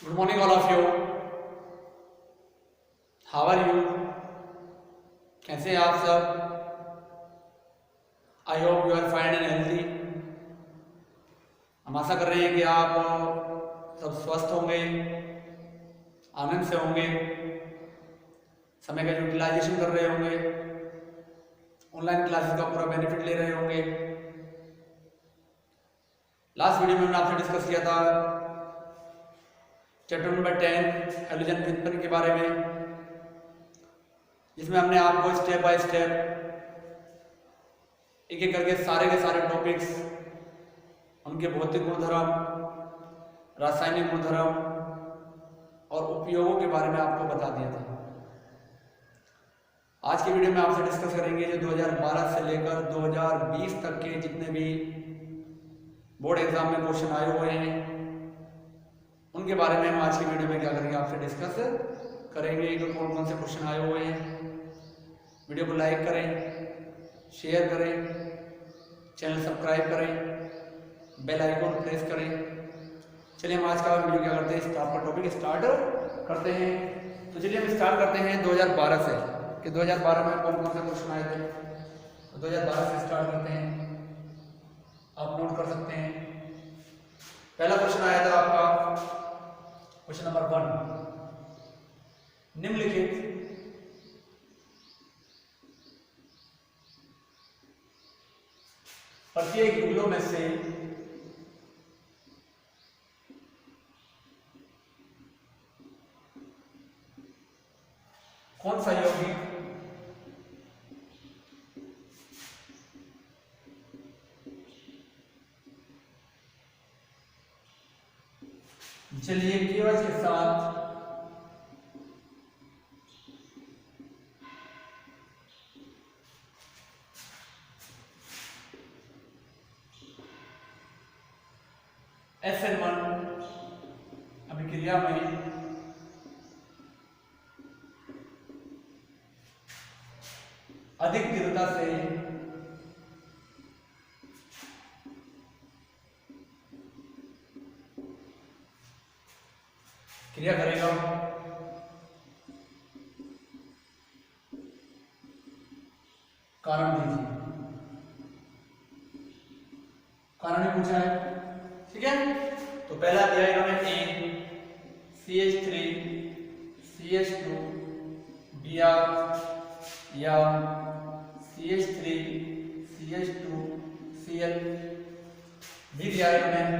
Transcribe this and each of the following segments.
Good morning, all of you. How are you? कैसे हैं आप सब? I hope you are fine and healthy. हम आशा कर रहे हैं कि आप सब स्वस्थ होंगे, आनंद से होंगे, समय का यूटिलाइजेशन कर रहे होंगे, ऑनलाइन क्लासेस का पूरा बेनिफिट ले रहे होंगे. लास्ट वीडियो में हमने आपसे डिस्कस किया था चैप्टर नंबर 10 हैलोजन व्युत्पन्न के बारे में, जिसमें हमने आपको स्टेप बाय स्टेप एक एक करके सारे के सारे टॉपिक्स, उनके भौतिक गुणधर्म, रासायनिक गुणधर्म और उपयोगों के बारे में आपको बता दिया था. आज की वीडियो में आपसे डिस्कस करेंगे जो 2012 से लेकर 2020 तक के जितने भी बोर्ड एग्जाम में क्वेश्चन आए हुए हैं उनके बारे में हम आज की वीडियो में क्या करेंगे, आपसे डिस्कस करेंगे कि कौन कौन से क्वेश्चन आए हुए हैं. वीडियो को लाइक करें, शेयर करें, चैनल सब्सक्राइब करें, बेल आइकन प्रेस करें. चलिए हम आज का वीडियो क्या करते हैं, आपका टॉपिक स्टार्ट करते हैं. तो चलिए हम स्टार्ट करते हैं 2012 से कि 2012 में कौन कौन से क्वेश्चन आए थे. तो 2012 से स्टार्ट करते हैं, आप नोट कर सकते हैं. पहला क्वेश्चन आया था आपका क्वेश्चन नंबर 1, निम्नलिखित प्रत्येक युगलों में से कौन सा यौगिक जलीय केवच के साथ SN1 अभिक्रिया में अधिक तीव्रता से क्रिया करेगा. कारण दीजिए. कारण ही पूछा है, ठीक है. तो पहला दिया है हमें CH3 CH2 Br या CH3 CH2 Cl. भी दिया है हमें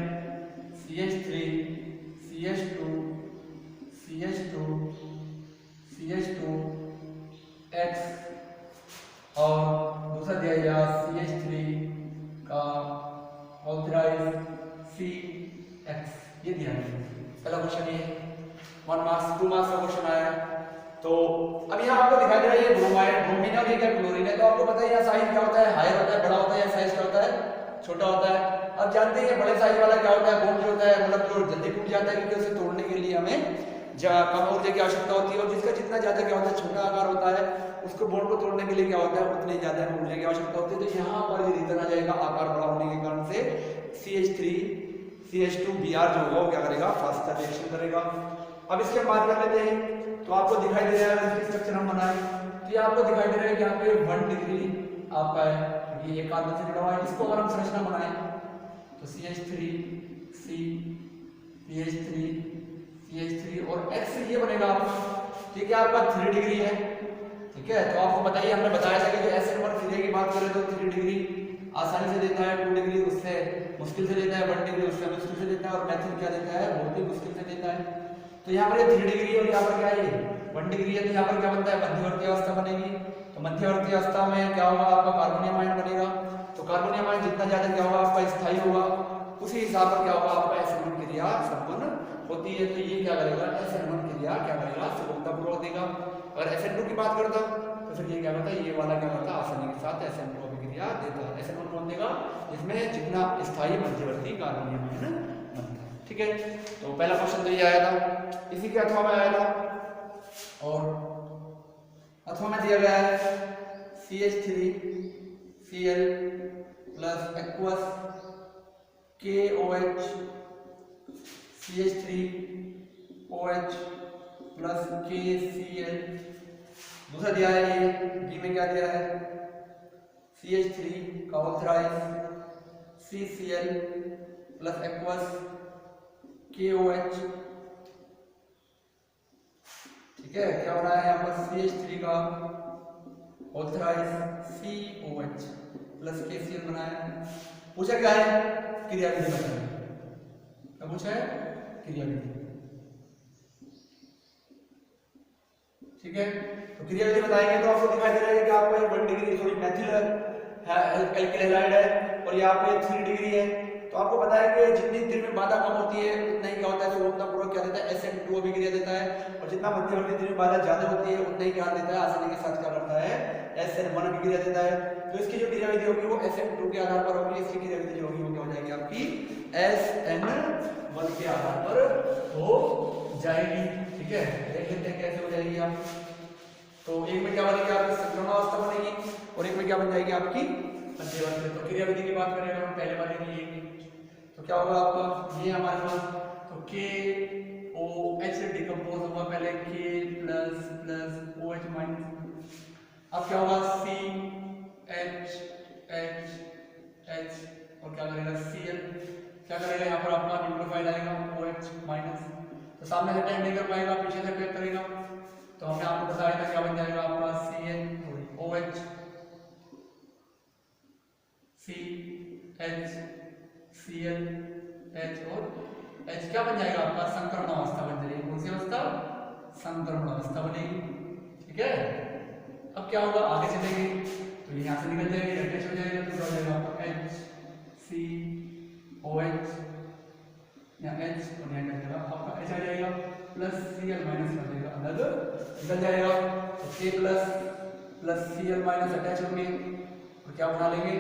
CH3 CH2 CH2 CH2 X और दूसरा दिया गया CH3 का ऑक्सीडाइज CX. ये दिया है. पहला क्वेश्चन ये 1 मार्क्स 2 मार्क्स का क्वेश्चन आया. तो अब यहाँ आपको दिखाई दे रहा है ये ब्रोमाइड, ब्रोमीन और ये क्या क्लोरीन है. तो आपको पता है यहाँ साइज क्या होता है, हायर होता है, बड़ा होता है, या साइज क्या होता है, छोटा होता है. अब जानते हैं बड़े साइज वाला क्या होता है, बॉन्ड जो होता है मतलब जो जल्दी टूट जाता है, क्योंकि उसे तोड़ने के लिए हमें कम ऊर्जा की आवश्यकता होती है. और जिसका जितना ज्यादा क्या होता है, छोटा आकार होता है, उसको बॉन्ड को तोड़ने के लिए क्या होता है, उतनी ज्यादा ऊर्जा की आवश्यकता होती है. तो यहाँ पर ये रीजन आ जाएगा, आकार बड़ा होने के कारण से CH3 CH2 Br जो होगा वो क्या करेगा, फास्टर रिएक्शन करेगा. अब इसके बात कर लेते हैं. तो आपको दिखाई दे रहा है इसकी स्ट्रक्चर हम बनाए. तो ये आपको दिखाई दे रहा है कि यहाँ पे 1 डिग्री आपका है, क्योंकि ये कार्बन से जुड़ा हुआ है. इसको अगर हम संरचना बनाए तो CH3 C CH3 CH3 और X ये बनेगा आपका, ठीक है. आपका 3 डिग्री है, ठीक है. तो आपको बताइए, हमने बताया था कि जो SN1 क्रिया की बात करें तो 3 डिग्री आसानी से देता है, 2 डिग्री उससे मुश्किल से देता है, 1 डिग्री उससे मुश्किल से देता है, और मेथड क्या देता है, बहुत ही मुश्किल से देता है. तो यहाँ पर ये 3 डिग्री और यहाँ पर क्या है, 1 डिग्री है. तो यहाँ पर क्या बनता है, मध्यवर्ती अवस्था बनेगी. तो मध्यवर्ती अवस्था में क्या होगा, आपका कार्बोनियम आयन बनेगा. तो कार्बोनियम आयन जितना ज्यादा क्या होगा, आपका स्थायी होगा, उसी हिसाब पर क्या होगा, आपका SN1 क्रिया संपन्न होती है. तो ये क्या करेगा, SN1 क्रिया क्या करेगा, सफलतापूर्वक देगा. अगर SN2 की बात करता तो फिर ये क्या करता है, ये वाला क्या करता है, आसानी के साथ SN2 अभिक्रिया देता है. SN1 कौन देगा, जिसमें जितना स्थायी मध्यवर्ती कार्बोनियम आयन बनता है, ठीक है. तो पहला क्वेश्चन तो ये आया था, इसी के अथवा में आया था. और अथवा में दिया गया है CH3 Cl plus aqueous KOH CH3 OH plus KCl। दूसरा दिया है ये बी में क्या दिया है CH3 का ऑथराइज CCl प्लस एक्वस KOH। ठीक है, क्या हो रहा है यहाँ पर CH3 का ऑथराइज COH प्लस KCl बनाया है। पूछा क्या है क्रियाविधि बताइए, क्या पूछा है क्रियाविधि। ठीक है, तो क्रियाविधि बताएंगे तो आपको दिखाई दे रहा है कि आपको 1 डिग्री थोड़ी मैथिल एल्किल हैलाइड है और यहाँ पे 3 डिग्री है। तो आपको पता है कि जितनी त्रि में बाधा कम होती है उतना ही क्या होता है सुगमतापूर्वक क्या देता है SN2 अभिक्रिया देता है, और जितना मध्यवर्ती त्रि में बाधा ज्यादा होती है उतना ही क्या देता है आसानी के साथ क्या करता है SN1 अभिक्रिया देता है। तो इसकी जो क्रियाविधि होगी वो SN2 के आधार पर होगी, इसकी क्रियाविधि जो होगी वो क्या हो जाएगी आपकी SN1 के आधार पर हो जाएगी। ठीक है, देख लेते हैं कैसे हो जाएगी आप। तो एक में क्या बनेगी आपकी संक्रमणावस्था बनेगी और एक में क्या बन जाएगी आपकी मध्यवर्ती। तो क्रियाविधि की बात करें हम पहले वाले की, तो क्या होगा आपका ये हमारे पास तो KOH से डिकम्पोज होगा पहले K plus plus OH minus, अब क्या होगा CH और क्या करेगा Cl, क्या करेगा यहाँ पर आपका न्यूक्लियोफाइल आएगा OH माइनस, तो सामने से अटैक नहीं कर पाएगा पीछे से अटैक करेगा। तो हमने आपको बताया था क्या बन जाएगा आपका OH CH Cl H और H क्या बन जाएगा आपका संक्रमण अवस्था बन जाएगी। कौन सी अवस्था संक्रमण अवस्था बनेगी। ठीक है, अब क्या होगा आगे चलेंगे तो यहाँ से निकल जाएगी अटैच हो जाएगा तो हो जाएगा आपका HCOH यहाँ H और यहाँ क्या जाएगा आपका H आ जाएगा प्लस Cl माइनस कर देगा अलग निकल जाएगा। तो K plus plus Cl minus attach होंगे और क्या बना लेंगे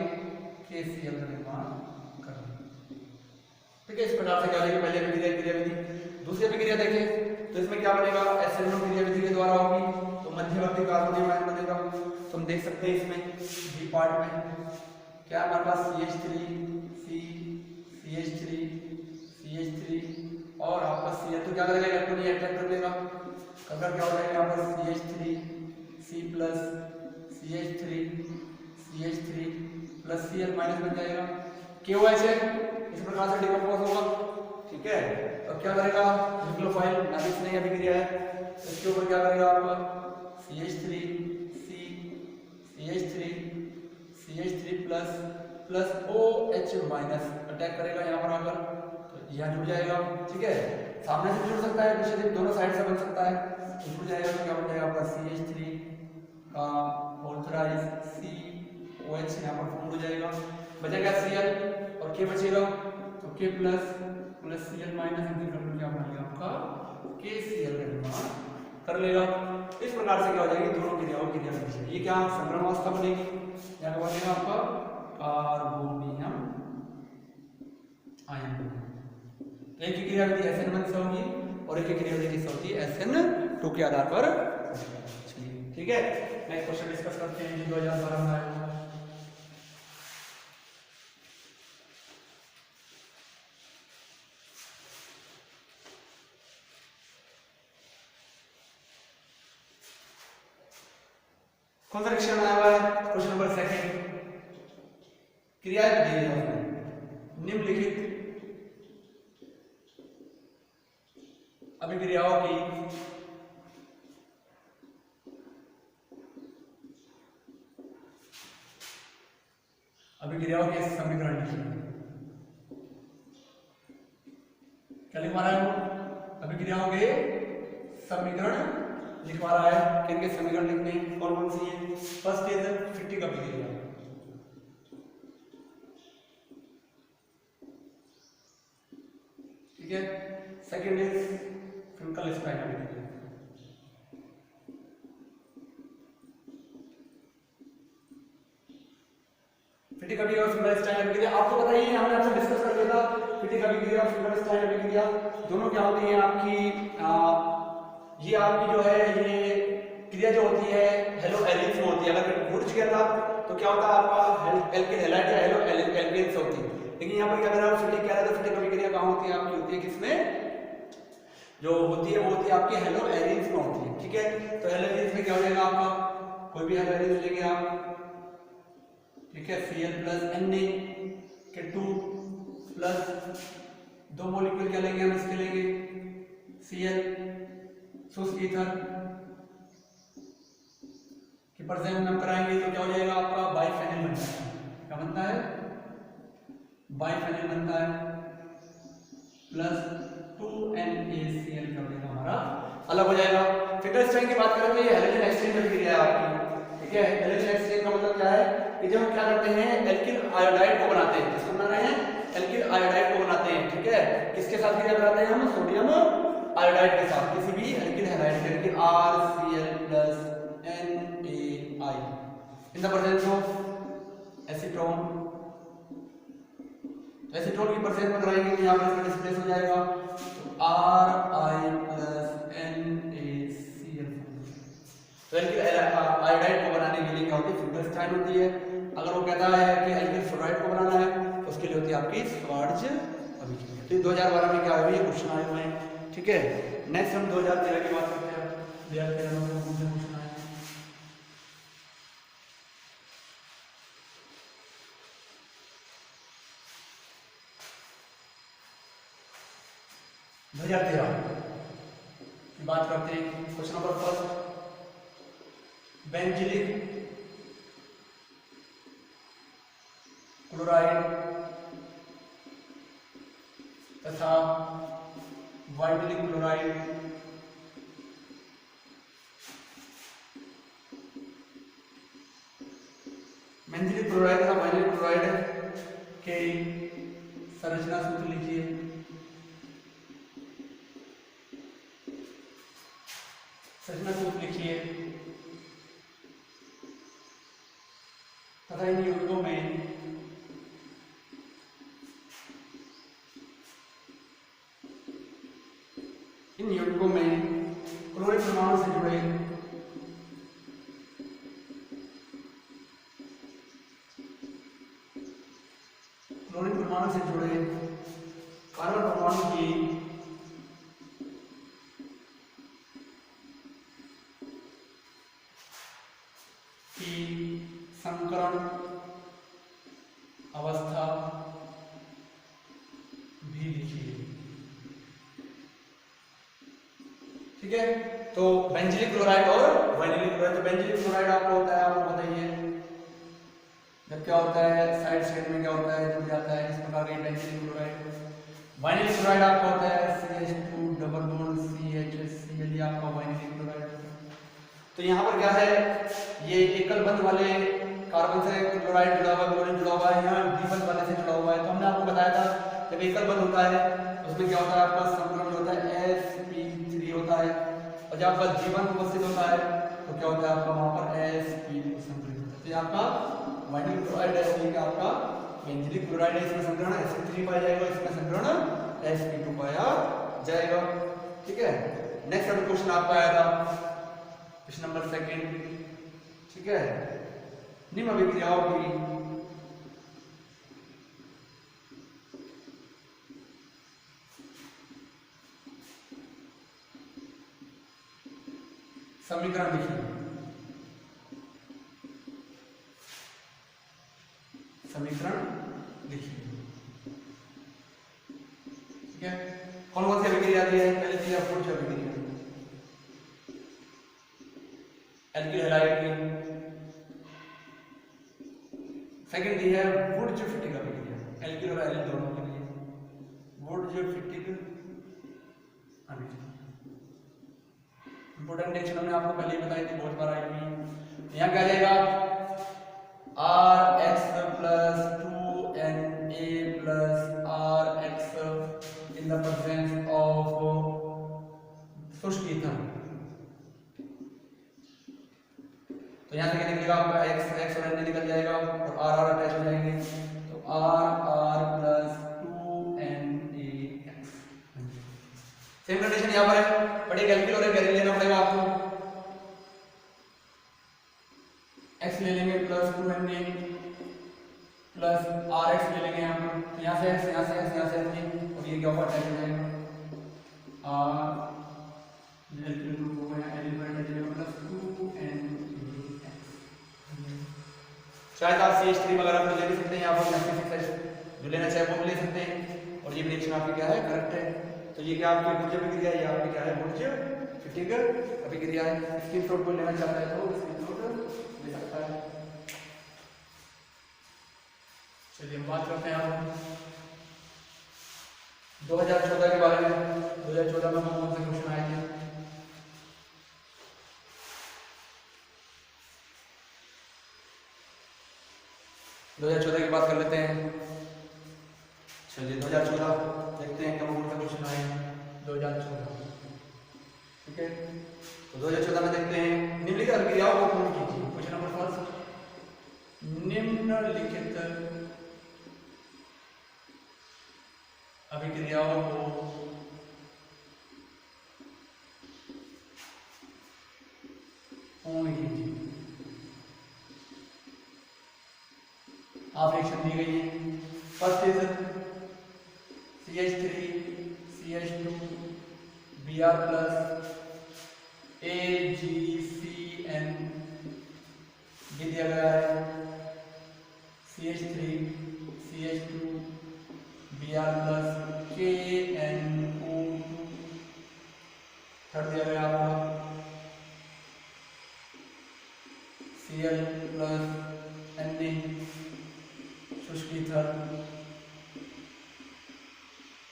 KCl का निर्माण कर लेंगे। ठीक है, इस प्रकार से क्या लेंगे पहले क्रियाविधि। दूसरी अभिक्रिया देखें तो इसमें क्या बनेगा SN1 क्रियाविधि के द्वारा होगी तो मध्यवर्ती कार्बोनिल आयन बनेगा। तो हम देख सकते हैं इसमें बी पार्ट में क्या हमारे पास CH3 और आपका Cl तो क्या करेगा इलेक्ट्रॉन अट्रैक्ट कर लेगा, अगर क्या हो जाएगा यहाँ पर CH3 C plus CH3 plus Cl minus बन जाएगा। KOH है इस प्रकार से डिकम्पोज होगा। ठीक है, अब क्या करेगा न्यूक्लियोफाइल नाभिक से नई अभिक्रिया है इसके ऊपर क्या करेगा आपका CH3 plus plus OH minus attack करेगा यहाँ पर आकर तो यहाँ जुड़ जाएगा। ठीक है, सामने से जुड़ सकता है पीछे से दोनों साइड से बन सकता है तो जुड़ जाएगा तो क्या बन जाएगा आपका CH3 का ऑथराइज COH यहाँ पर फॉर्म हो जाएगा, बचेगा Cl और K बचेगा तो K plus plus Cl minus क्या बनेगा आपका KCl का निर्माण कर लेगा। इस प्रकार से क्या हो जाएगी दोनों क्रियाओं की क्रियाविधि। ये क्या संक्रमण अवस्था बनेगी, यहाँ का बनेगा आपका कार्बोनियम आयन। एक की क्रियाविधि SN1 से होगी और एक की क्रियाविधि किससे होती है SN2 के आधार पर। ठीक है, नेक्स्ट क्वेश्चन डिस्कस करते हैं 2012 में आया हुआ। कौन सा रिएक्शन आया हुआ है क्वेश्चन नंबर 2 क्रिया दी है निम्नलिखित अभिक्रियाओं की समीकरण लिखिए। क्या लिखवा रहा है वो अभिक्रियाओं के समीकरण लिखवा रहा है। किनके समीकरण लिखने कौन कौन सी है। फर्स्ट इज फिटिक अभिक्रिया, ठीक है। सेकंड इज फिंकलस्टाइन अभिक्रिया, फिटिक अभिक्रिया और फिंकलस्टाइन अभिक्रिया आपको बताइए, हमने आपसे डिस्कस कर लिया था। फिटिक अभिक्रिया और फिंकलस्टाइन अभिक्रिया दोनों क्या होती है आपकी ये आपकी जो है ये क्रिया जो होती है हेलो एलिन से होती है। अगर घुट गया था तो क्या होता है आपका एल्किन हैलाइड या हेलो एल्केन से होती है। लेकिन यहाँ पर क्या कर रहा है फिटिक कह रहा था, फिटिक अभिक्रिया कहाँ होती है आपकी होती है किसमें जो होती है वो होती है आपकी हेलो एरीज में होती है, ठीक है। तो हेलो एरीज में क्या हो जाएगा आपका, कोई भी हेलो एरीज लेंगे आप, ठीक है, Cl प्लस Na के 2 प्लस 2 मॉलिक्यूल क्या लेंगे हम, इसके लेंगे Cl शुष्क ईथर की परसेंट हम कराएंगे तो क्या हो जाएगा आपका बाइफेनिल बनता है। क्या बनता है, बाइफेनिल बनता है प्लस 2NaCl क्या हो जाएगा हमारा अलग हो जाएगा। फिगर स्ट्रेंथ की बात करें तो ये हैलोजन एक्सचेंज प्रक्रिया है आपकी, ठीक है। हैलोजन एक्सचेंज का मतलब क्या है कि जब हम क्या करते हैं एल्किल आयोडाइड को बनाते हैं, किसको बना रहे हैं, एल्किल आयोडाइड को बनाते हैं, ठीक है। किसके साथ क्रिया कराते हैं हम, सोडियम आयोडाइड के साथ, किसी भी एल्किल हैलाइड के RCl plus NaI in the presence of acetone. Acetone की परसेंट में कराएंगे तो यहाँ पर इसका डिस्प्लेस हो जाएगा तो Ri प्लस NaCl। तो एल्किल आयोडाइड को बनाने के लिए क्या होती है, फिंगरस्टाइन होती है। अगर वो कहता है कि एल्किल फ्लोराइड को बनाना है तो उसके लिए होती है आपकी श्वार्ट्ज अभिक्रिया। तो 2012 में क्या आया, ये क्वेश्चन आए हुए हैं, ठीक है। नेक्स्ट हम 2013 की बात करते हैं। 2013 में कौन से क्वेश्चन आए, 2013 की बात करते हैं। Question number first, benzylic chloride तथा वाइनिलिक क्लोराइड बेंजिलिक क्लोराइड तथा वाइनिलिक क्लोराइड के संरचना सूत्र लिखिए। संरचना सूत्र लिखिए तथा इन यौगिकों में क्लोरीन परमाणु से जुड़े कार्बन परमाणु की संकरण अवस्था भी लिखिए, ठीक है। तो बेंजिलिक क्लोराइड और वाइनिलिक क्लोराइड, तो बेंजिलिक क्लोराइड आपको होता है, आपको बताइए जब क्या होता है साइड चेन में क्या होता है, जुड़ जाता है, इस प्रकार का बेंजिलिक क्लोराइड। वाइनिलिक क्लोराइड आपको होता है CH2 डबल बॉन्ड CHCl, ये आपका वाइनिलिक क्लोराइड। तो यहाँ पर क्या है, ये एकल बंध वाले कार्बन से क्लोराइड जुड़ा हुआ, क्लोरीन जुड़ा हुआ है, यहाँ द्विबंध वाले से जुड़ा हुआ है। तो हमने आपको बताया था जब एकल बंध होता है उसमें क्या होता है, आपका संकरण जो होता है sp3 होता है, और जब आपका द्विबंध उपस्थित होता है तो क्या होता है आपका वहां पर sp2 संकलित होता है। तो ये आपका वाइनिलिक क्लोराइड है, आपका बेंजिलिक क्लोराइड है, इसमें संकरण sp3 पाया जाएगा, इसमें संकरण sp2 पाया जाएगा, ठीक है। नेक्स्ट क्वेश्चन आपका आया था क्वेश्चन नंबर सेकंड, ठीक है। निम्न अभिक्रियाओं की समीकरण लिखिए। समीकरण लिखिए, ठीक है। कौन कौन सी अभिक्रिया दी है, पहले दी है फुट अभिक्रिया, एल्किल हैलाइड की। सेकंड दी है वुडज-फिटिक अभिक्रिया, एल्किल और एल्किल दोनों के लिए वुडज-फिटिक अभिक्रिया। इंपोर्टेंट रिएक्शन हमने आपको पहले ही बताई थी, बहुत बार आई हुई। यहाँ क्या आ जाएगा, RX plus 2Na plus RX in the presence of शुष्क ईथर। तो यहाँ से क्या निकलेगा आपका X और Na निकल जाएगा और RR अटैच हो जाएंगे, तो RR plus 2NaX। Same condition यहाँ पर है, बट एक एल्किल और एक एरिल लेना पड़ेगा आपको। X ले लेंगे प्लस 2Na प्लस RX ले लेंगे हम, तो यहाँ से X, यहाँ से X, यहाँ से Na, और ये क्या होगा अटैच हो जाएगा एलिमेंट प्लस 2n शायद आप CH3 वगैरह को ले भी सकते हैं, यहाँ पर जो लेना चाहे वो भी ले सकते हैं, और ये रिएक्शन आपकी क्या है, करेक्ट है। तो ये क्या आपकी ऊर्जा अभिक्रिया है, ये आपकी क्या है, ऊर्जा फिटिंग अभिक्रिया है। स्क्रीनशॉट को लेना चाहता है तो स्क्रीनशॉट ले सकता है। चलिए हम बात करते हैं अब 2014 के बारे में। 2014 में कौन से क्वेश्चन आए थे? 2014 की बात कर लेते हैं। चलिए 2014 देखते हैं कौन सा क्वेश्चन आए 2014। ठीक है, तो 2014 में देखते हैं निम्नलिखित अभिक्रियाओं को पूर्ण कीजिए। क्वेश्चन नंबर फर्स्ट, निम्नलिखित अभिक्रियाओं को पूर्ण कीजिए। आप रिएक्शन दी गई है। First is CH3 CH2 Br plus AgCN ये दिया गया है। CH3 CH2 Br plus KNO2 third दिया गया आपका Cl प्लस Na शुष्क ईथर।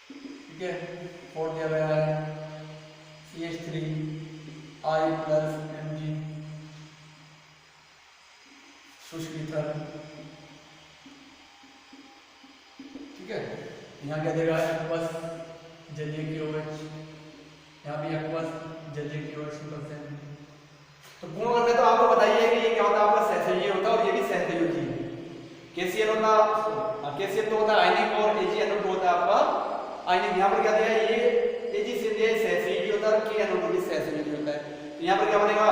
ठीक है, फोर्थ दिया गया है CH3 I प्लस Mg शुष्क ईथर। ठीक है, यहाँ क्या देगा, एक्वस जलीय KOH, यहाँ भी एक्वस जलीय KOH %। तो पूर्ण करने तो आपको बताइए कि ये क्या होता है, आपका सहसंयोजी होता है और ये भी सहसंयोजी है। KCl होता KCl तो होता है आयनिक और AgNO2 होता है आपका आयनिक। यहाँ पर क्या दिया है, ये AgCl सहसंयोजी होता है और KNO2 भी सहसंयोजी होता है। तो यहाँ पर क्या बनेगा,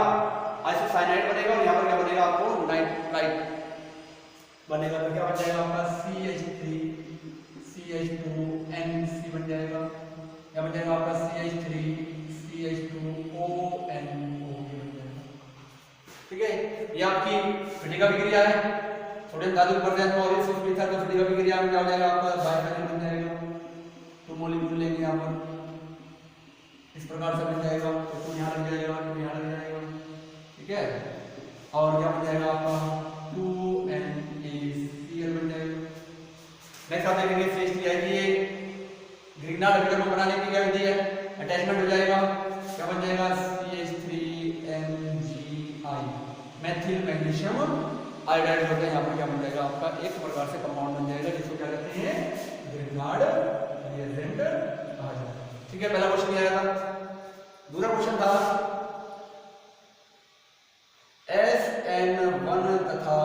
आइसोसाइनाइड बनेगा, और यहाँ पर क्या बनेगा आपको नाइट्राइट बनेगा। तो क्या बन जाएगा आपका CH3 CH2NC बन जाएगा। क्या बन जाएगा आपका CH3 CH2ONO बन जाएगा। ठीक है, ये आपकी फिटिंग अभिक्रिया है। सोडियम धातु प्रदान और इस ईथर का फिटिंग अभिक्रिया में क्या हो जाएगा आपका बाइफेनॉल बन जाएगा। तो मॉलिक्यूल लेंगे यहाँ पर इस प्रकार से बन जाएगा। तो तुम यहाँ लग जाएगा, तुम यहाँ लग जाएगा। ठीक है, और क्या बन जाएगा आपका 2NaCl बन जाएगा। नेक्स्ट आप देखेंगे CH3 ये ग्रिग्नार्ड अभिकरण को बनाने की क्या विधि है, अटैचमेंट हो जाएगा। क्या बन जाएगा CH3MgI मेथिल मैग्नीशियम आयोडाइड होता है। यहाँ पर क्या बन जाएगा आपका एक प्रकार से कंपाउंड बन जाएगा जिसको क्या कहते हैं, ग्रिग्नार्ड रिएजेंट कहा जाता है। ठीक है, पहला क्वेश्चन क्या था। दूसरा क्वेश्चन था SN1 तथा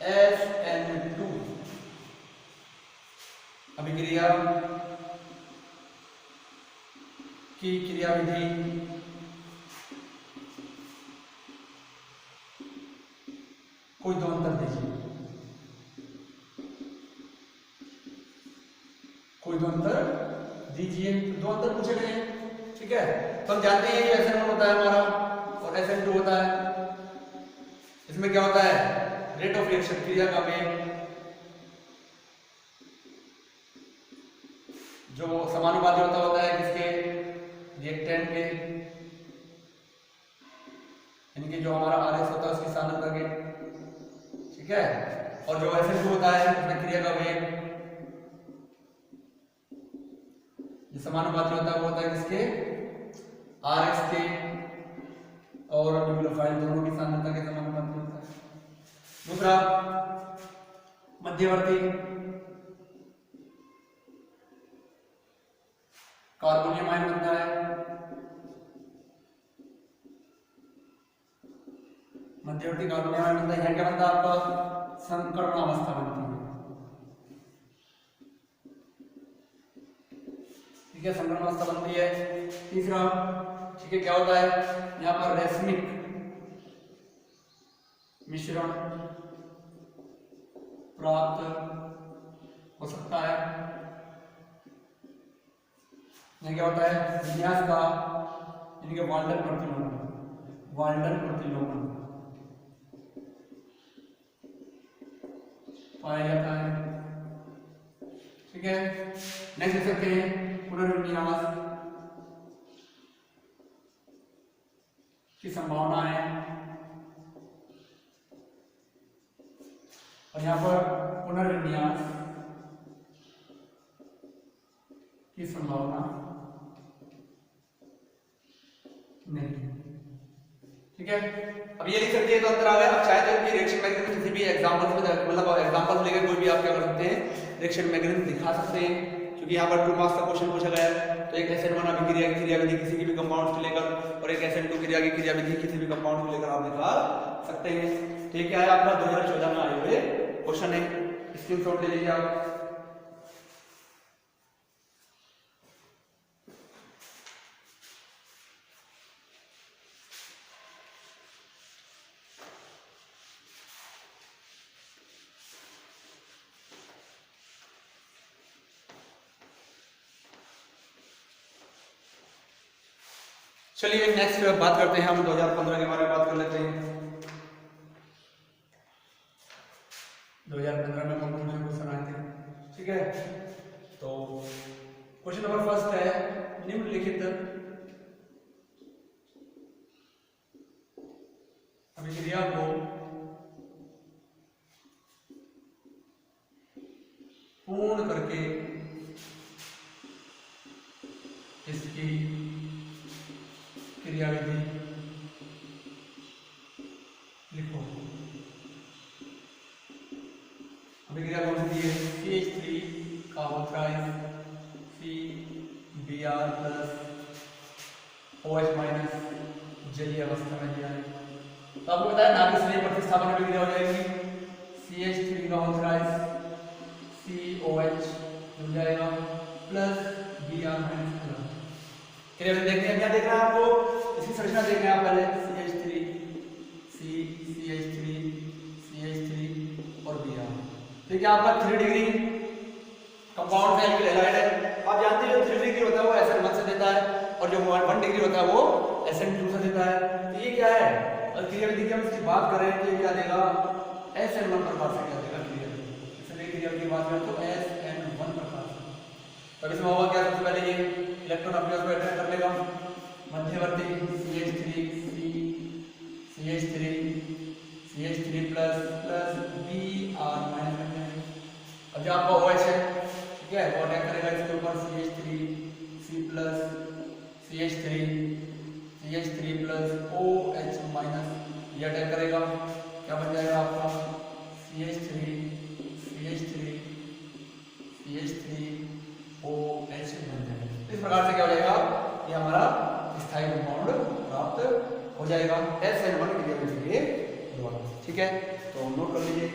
SN2 अभिक्रिया की क्रियाविधि कोई दो अंतर दीजिए। कोई दो अंतर दीजिए। दो अंतर पूछे गए। ठीक है, तो हम जानते हैं ये SN1 होता है हमारा और SN2 होता है। इसमें क्या होता है, रेट ऑफ रिएक्शन क्रिया का वेग जो समानुपाती होता है किसके, रिएक्टेंट के, यानी कि जो हमारा RS होता है उसकी सांद्रता के। ठीक है, और जो SN2 होता है उसमें क्रिया का वेग जो समानुपाती होता है वो होता है किसके, RS के और न्यूक्लियोफाइल दोनों की सांद्रता के समानुपाती होता है। दूसरा मध्यवर्ती कार्बोनियम आयन बनता है। मध्यवर्ती कार्बोनियम आयन बनता है। यहाँ क्या बनता है आपका, संकरण अवस्था बनती है। ठीक है, संकरण अवस्था बनती है। तीसरा, ठीक है, क्या होता है यहाँ पर रैसमिक मिश्रण प्राप्त हो सकता है। यहाँ क्या होता है, विन्यास का यानी कि वाल्टन प्रतिलोमन पाया जाता है। ठीक है, नेक्स्ट देख सकते हैं पुनर्विन्यास की संभावना है, और यहाँ पर पुनर्विन्यास की संभावना नहीं। ठीक है, अब ये लिख सकते हैं तो अंतर आ गया। अब चाहे तो इनकी रिएक्शन मैकेनिज्म किसी भी एग्जांपल्स में, मतलब एग्जांपल्स लेकर कोई भी आप क्या कर सकते हैं, रिएक्शन मैकेनिज्म दिखा सकते हैं, क्योंकि यहाँ पर 2 मार्क्स का क्वेश्चन पूछा गया है। तो एक SN1 अभिक्रिया की क्रियाविधि किसी भी कंपाउंड को लेकर, और एक SN2 क्रिया की क्रियाविधि किसी भी कंपाउंड को लेकर आप दिखा सकते हैं। ठीक है, आपका 2014 में आए हुए क्वेश्चन है, स्क्रीनशॉट ले लीजिए आप। चलिए नेक्स्ट बात करते हैं, हम 2015 के बारे में बात कर लेते हैं। 2015 में कौन कौन से क्वेश्चन आए थे? ठीक है, तो क्वेश्चन नंबर फर्स्ट है, निम्नलिखित अभिक्रिया को पूर्ण करके इसकी क्रियाविधि लिखो। अभिक्रिया कौन सी दी है? CH3 carboxide CBr plus OH minus जलीय अवस्था में दिया है। तो आपको बताया नाभिकीय प्रतिस्थापन अभिक्रिया हो जाएगी, CH3 कार्बोक्साइड COH हो जाएगा प्लस Br माइनस। क्रियाविधि देखते हैं, क्या देख रहे हैं आपको, इसकी संरचना देख रहे हैं आप पहले, CH3 और Br। ठीक है, आपका 3 डिग्री कंपाउंड में एल्किल हैलाइड है। आप जानते हैं जो 3 डिग्री होता है वो SN1 से देता है, और जो 1 डिग्री होता है वो SN2 से देता है। तो ये क्या है, और क्रियाविधि की हम इसकी बात करें तो ये क्या देगा, SN1 प्रकार से क्या देगा क्रियाविधि। इसलिए क्रियाविधि की बात करें तो SN1 प्रकार से। तब इसमें होगा क्या, सबसे पहले ये इलेक्ट्रॉन अपने आप को अट्रैक्ट कर लेगा, मध्यवर्ती CH3 प्लस Br माइनस बन जाएगा। अब जो आपका OH है, ठीक है, वो अटैक करेगा इसके ऊपर CH3 प्लस OH माइनस, ये अटैक करेगा, क्या बन जाएगा आपका CH3 OH बन जाएगा। इस प्रकार से क्या हो जाएगा, ये हमारा स्थायी कंपाउंड प्राप्त हो जाएगा SN1 क्रियाविधि के द्वारा। ठीक है, तो नोट कर लीजिए।